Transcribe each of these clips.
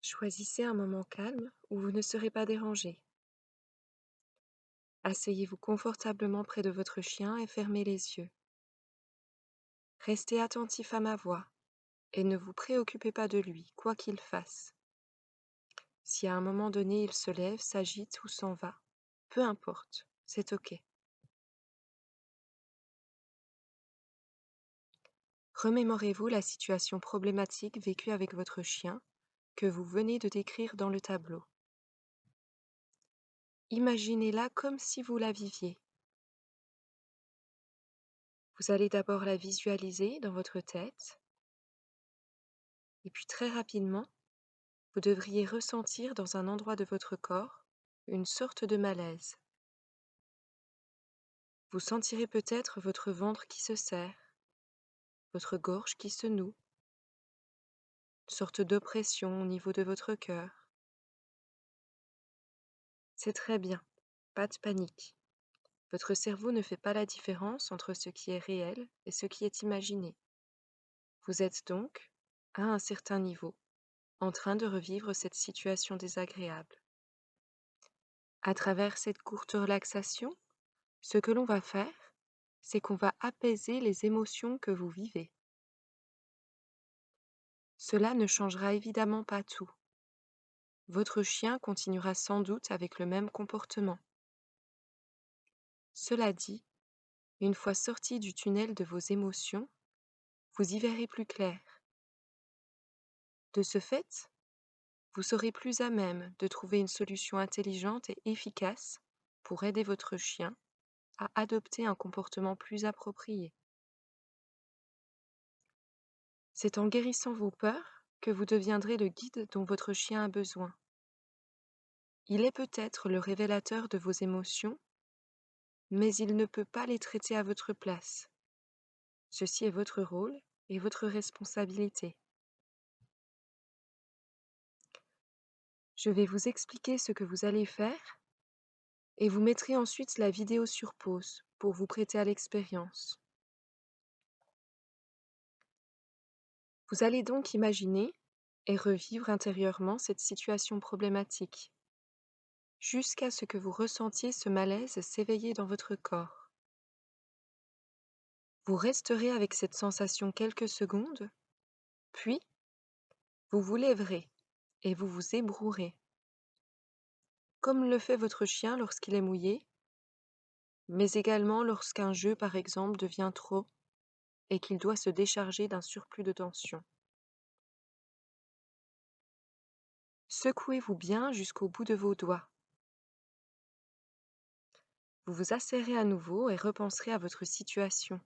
Choisissez un moment calme où vous ne serez pas dérangé. Asseyez-vous confortablement près de votre chien et fermez les yeux. Restez attentif à ma voix et ne vous préoccupez pas de lui, quoi qu'il fasse. Si à un moment donné il se lève, s'agite ou s'en va, peu importe, c'est OK. Remémorez-vous la situation problématique vécue avec votre chien que vous venez de décrire dans le tableau. Imaginez-la comme si vous la viviez. Vous allez d'abord la visualiser dans votre tête et puis très rapidement, vous devriez ressentir dans un endroit de votre corps une sorte de malaise. Vous sentirez peut-être votre ventre qui se serre, votre gorge qui se noue, une sorte d'oppression au niveau de votre cœur. C'est très bien, pas de panique. Votre cerveau ne fait pas la différence entre ce qui est réel et ce qui est imaginé. Vous êtes donc, à un certain niveau, en train de revivre cette situation désagréable. À travers cette courte relaxation, ce que l'on va faire, c'est qu'on va apaiser les émotions que vous vivez. Cela ne changera évidemment pas tout. Votre chien continuera sans doute avec le même comportement. Cela dit, une fois sorti du tunnel de vos émotions, vous y verrez plus clair. De ce fait, vous serez plus à même de trouver une solution intelligente et efficace pour aider votre chien à adopter un comportement plus approprié. C'est en guérissant vos peurs que vous deviendrez le guide dont votre chien a besoin. Il est peut-être le révélateur de vos émotions, mais il ne peut pas les traiter à votre place. Ceci est votre rôle et votre responsabilité. Je vais vous expliquer ce que vous allez faire et vous mettrez ensuite la vidéo sur pause pour vous prêter à l'expérience. Vous allez donc imaginer et revivre intérieurement cette situation problématique, jusqu'à ce que vous ressentiez ce malaise s'éveiller dans votre corps. Vous resterez avec cette sensation quelques secondes, puis vous vous lèverez et vous vous ébrouerez, comme le fait votre chien lorsqu'il est mouillé, mais également lorsqu'un jeu, par exemple, devient trop et qu'il doit se décharger d'un surplus de tension. Secouez-vous bien jusqu'au bout de vos doigts. Vous vous asserrez à nouveau et repenserez à votre situation.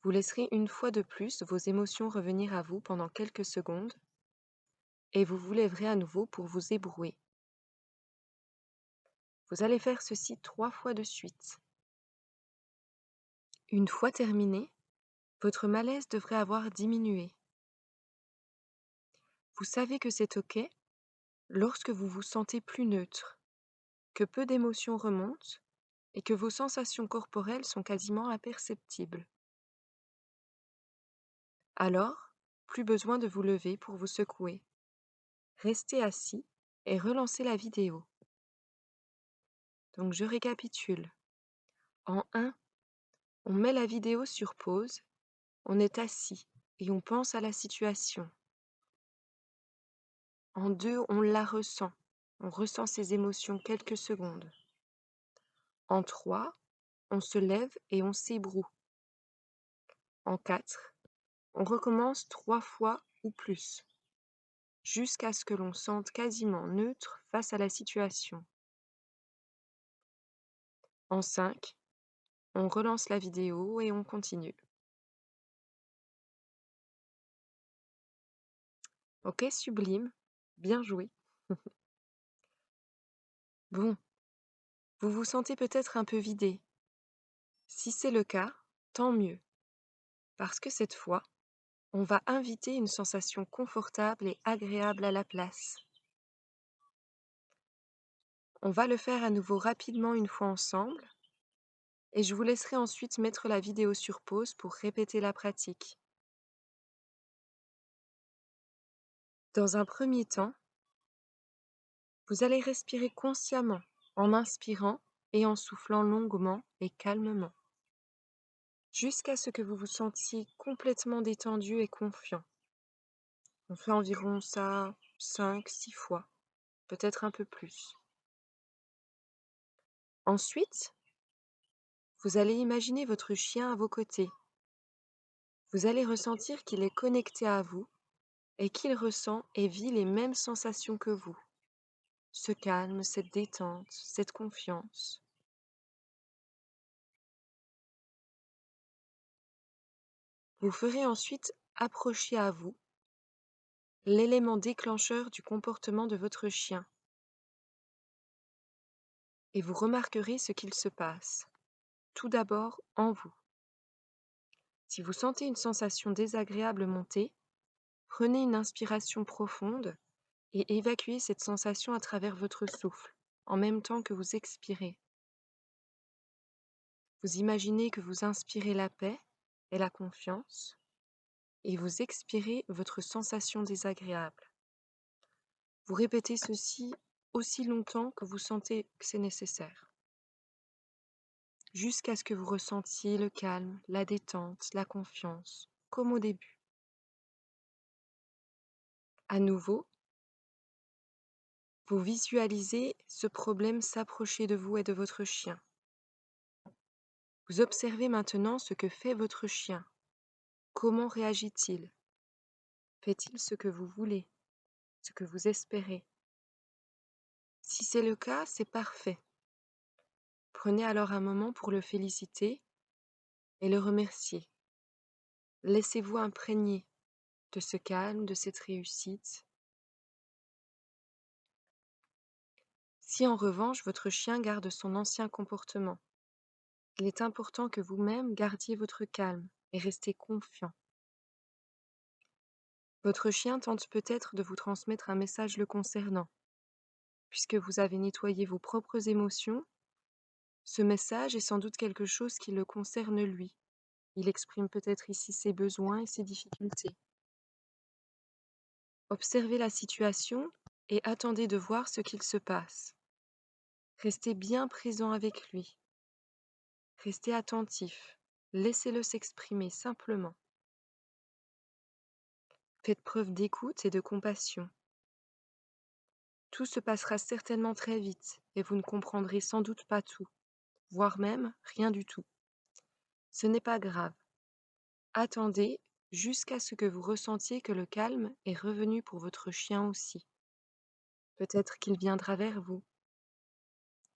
Vous laisserez une fois de plus vos émotions revenir à vous pendant quelques secondes et vous vous lèverez à nouveau pour vous ébrouer. Vous allez faire ceci 3 fois de suite. Une fois terminé, votre malaise devrait avoir diminué. Vous savez que c'est OK lorsque vous vous sentez plus neutre, que peu d'émotions remontent et que vos sensations corporelles sont quasiment imperceptibles. Alors, plus besoin de vous lever pour vous secouer. Restez assis et relancez la vidéo. Donc je récapitule. En 1, on met la vidéo sur pause, on est assis et on pense à la situation. En 2, on la ressent. On ressent ses émotions quelques secondes. En 3, on se lève et on s'ébroue. En 4, on recommence 3 fois ou plus, jusqu'à ce que l'on sente quasiment neutre face à la situation. En 5, on relance la vidéo et on continue. Ok, sublime, bien joué. Bon, vous vous sentez peut-être un peu vidé. Si c'est le cas, tant mieux, parce que cette fois, on va inviter une sensation confortable et agréable à la place. On va le faire à nouveau rapidement une fois ensemble, et je vous laisserai ensuite mettre la vidéo sur pause pour répéter la pratique. Dans un premier temps, vous allez respirer consciemment en inspirant et en soufflant longuement et calmement, jusqu'à ce que vous vous sentiez complètement détendu et confiant. On fait environ ça 5, 6 fois, peut-être un peu plus. Ensuite, vous allez imaginer votre chien à vos côtés. Vous allez ressentir qu'il est connecté à vous et qu'il ressent et vit les mêmes sensations que vous. Ce calme, cette détente, cette confiance. Vous ferez ensuite approcher à vous l'élément déclencheur du comportement de votre chien et vous remarquerez ce qu'il se passe. Tout d'abord en vous. Si vous sentez une sensation désagréable monter, prenez une inspiration profonde et évacuez cette sensation à travers votre souffle, en même temps que vous expirez. Vous imaginez que vous inspirez la paix et la confiance et vous expirez votre sensation désagréable. Vous répétez ceci aussi longtemps que vous sentez que c'est nécessaire, jusqu'à ce que vous ressentiez le calme, la détente, la confiance, comme au début. À nouveau, vous visualisez ce problème s'approcher de vous et de votre chien. Vous observez maintenant ce que fait votre chien. Comment réagit-il? Fait-il ce que vous voulez, ce que vous espérez? Si c'est le cas, c'est parfait. Prenez alors un moment pour le féliciter et le remercier. Laissez-vous imprégner de ce calme, de cette réussite. Si en revanche votre chien garde son ancien comportement, il est important que vous-même gardiez votre calme et restez confiant. Votre chien tente peut-être de vous transmettre un message le concernant. Puisque vous avez nettoyé vos propres émotions, ce message est sans doute quelque chose qui le concerne lui. Il exprime peut-être ici ses besoins et ses difficultés. Observez la situation et attendez de voir ce qu'il se passe. Restez bien présent avec lui. Restez attentif. Laissez-le s'exprimer simplement. Faites preuve d'écoute et de compassion. Tout se passera certainement très vite et vous ne comprendrez sans doute pas tout, voire même rien du tout. Ce n'est pas grave. Attendez jusqu'à ce que vous ressentiez que le calme est revenu pour votre chien aussi. Peut-être qu'il viendra vers vous.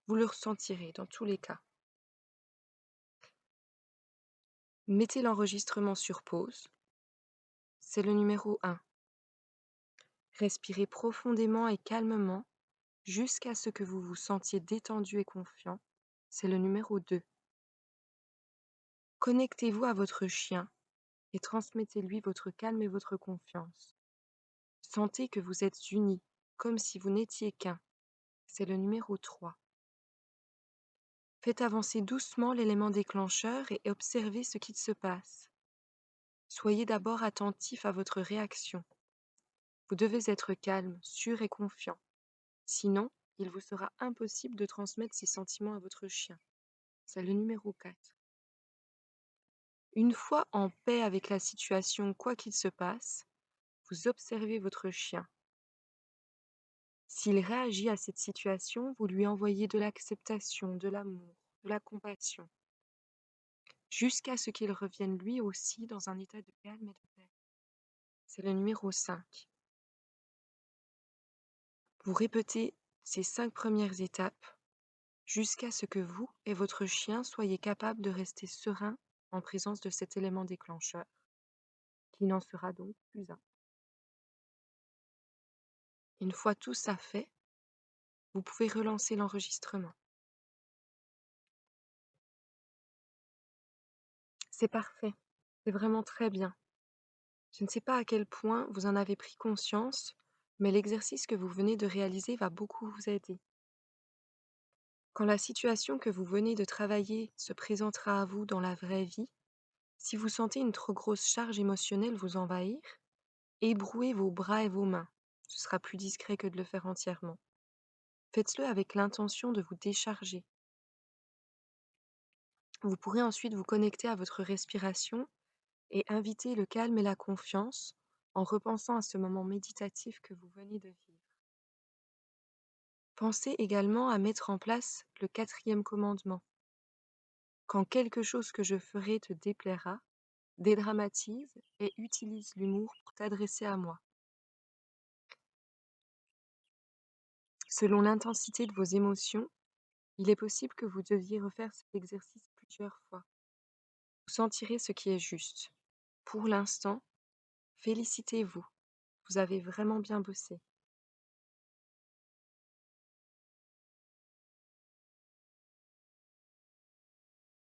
Vous le ressentirez dans tous les cas. Mettez l'enregistrement sur pause. C'est le numéro 1. Respirez profondément et calmement jusqu'à ce que vous vous sentiez détendu et confiant. C'est le numéro 2. Connectez-vous à votre chien et transmettez-lui votre calme et votre confiance. Sentez que vous êtes unis, comme si vous n'étiez qu'un. C'est le numéro 3. Faites avancer doucement l'élément déclencheur et observez ce qui se passe. Soyez d'abord attentif à votre réaction. Vous devez être calme, sûr et confiant. Sinon, il vous sera impossible de transmettre ces sentiments à votre chien. C'est le numéro 4. Une fois en paix avec la situation, quoi qu'il se passe, vous observez votre chien. S'il réagit à cette situation, vous lui envoyez de l'acceptation, de l'amour, de la compassion, jusqu'à ce qu'il revienne lui aussi dans un état de calme et de paix. C'est le numéro 5. Vous répétez ces 5 premières étapes jusqu'à ce que vous et votre chien soyez capables de rester serein en présence de cet élément déclencheur, qui n'en sera donc plus un. Une fois tout ça fait, vous pouvez relancer l'enregistrement. C'est parfait, c'est vraiment très bien. Je ne sais pas à quel point vous en avez pris conscience, mais l'exercice que vous venez de réaliser va beaucoup vous aider. Quand la situation que vous venez de travailler se présentera à vous dans la vraie vie, si vous sentez une trop grosse charge émotionnelle vous envahir, ébrouez vos bras et vos mains. Ce sera plus discret que de le faire entièrement. Faites-le avec l'intention de vous décharger. Vous pourrez ensuite vous connecter à votre respiration et inviter le calme et la confiance en repensant à ce moment méditatif que vous venez de vivre. Pensez également à mettre en place le quatrième commandement. Quand quelque chose que je ferai te déplaira, dédramatise et utilise l'humour pour t'adresser à moi. Selon l'intensité de vos émotions, il est possible que vous deviez refaire cet exercice plusieurs fois. Vous sentirez ce qui est juste. Pour l'instant, félicitez-vous. Vous avez vraiment bien bossé.